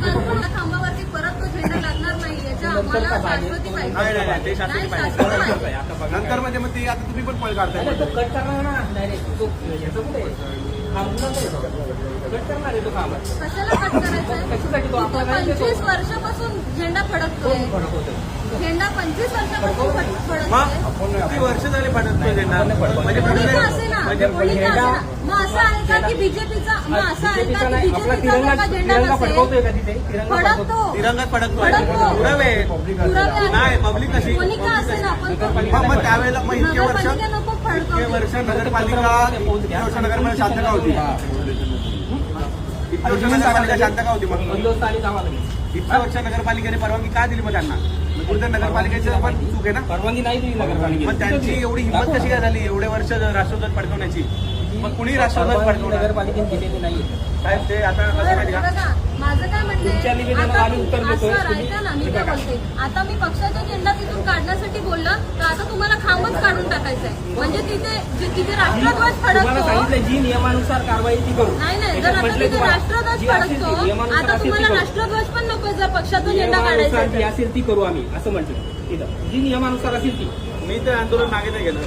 त्या खांबावरती परत तो झेंडा लागणार नाही, याच्या आम्हाला शाश्वती पाहिजे. नाही, ते शाश्वती पाहिजे. नंतर म्हणजे मग ते आता तुम्ही पण पळ काढताय. तो कट करणार ना डायरेक्ट, तो याचं कुठे कट करणार आहे तो काम. कशाला कट करायचं? कशासाठी तो आपला 25 वर्षापासून झेंडा फडकतोय. झेंडा 25 वर्षापासून फडकतोय. किती वर्ष झाले फडकतोय झेंडा? म्हणजे कोणी का असेना, कोणी का असेना. मग असं आहे का की बीजेपीचा, मग असं आहे का की बीजेपीचा का झेंडा फडकवतोय का तिथे? फडकतो, तिरंगात फडकतोय. पुरावे नाही पब्लिक कशी. कोणी का असेना. मग त्यावेळेला मग इतके वर्ष नगरपालिका नको इतके फडकवतो. वर्ष नगरपालिका नगरमध्ये शांत का होती? इतके वर्ष नगरपालिका शांत का होती? मग बंदोबस्त आणि जावा लागेल. इतक्या वर्ष नगरपालिकेने परवानगी का दिली मग त्यांना? कुठे नगरपालिकेचं पण चूक आहे ना. परवानगी नाही दिली नगरपालिकेने. मग त्यांची एवढी हिंमत कशी काय झाली एवढे वर्ष राष्ट्रध्वज फडकवण्याची? मग कुणी राष्ट्रध्वज फडकवणार? नगरपालिकेने दिलेली नाहीये साहेब ते आता कसं माहिती का? बघा, माझं काय तुमच्या म्हणणं निवेदनाला आम्ही उत्तर देतोय. ऐका ना, मी काय बोलते, आता मी पक्षाचा झेंडा तिथून काढण्यासाठी बोललं तर आता तुम्हाला खांबच काढून टाकायचा आहे. म्हणजे तिथे राष्ट्रध्वज तुम्हाला फडकतो. सांगितलं जी नियमानुसार कारवाई ती करू. नाही, जर आता तिथे राष्ट्रध्वज फडकतो, आता तुम्हाला राष्ट्रध्वज पण नको जर पक्षाचा झेंडा काढायचा जी असेल ती करू आम्ही, असं म्हटलं. तिथं जी नियमानुसार असेल ती. मी तर आंदोलन मागे नाही गेलं.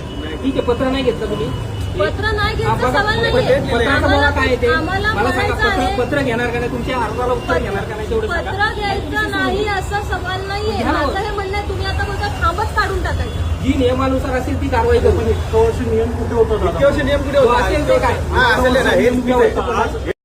ठीक आहे, पत्र नाही घेतलं तुम्ही? पत्र नाही घ्यायचा बघा, सवाल पत्राचा नाहीये. बाबा काय आहे ते आम्हाला मला सांगा. म्हणायचं आहे, पत्र घेणार का नाही? तुमच्या अर्जाला उत्तर घेणार का नाही तेवढं सांगा. पत्र घ्यायचं नाही असा सवाल नाहीये. घ्या ना. माझं हे म्हणणं आहे, तुम्ही आता बोलता खांबच काढून टाकायचं. जी नियमानुसार असेल ती कारवाई करू. नियम कुठे होतो? नियम कुठे होतो? असेल ते काय? हा, असेल ना, हे चुकीचं आहे.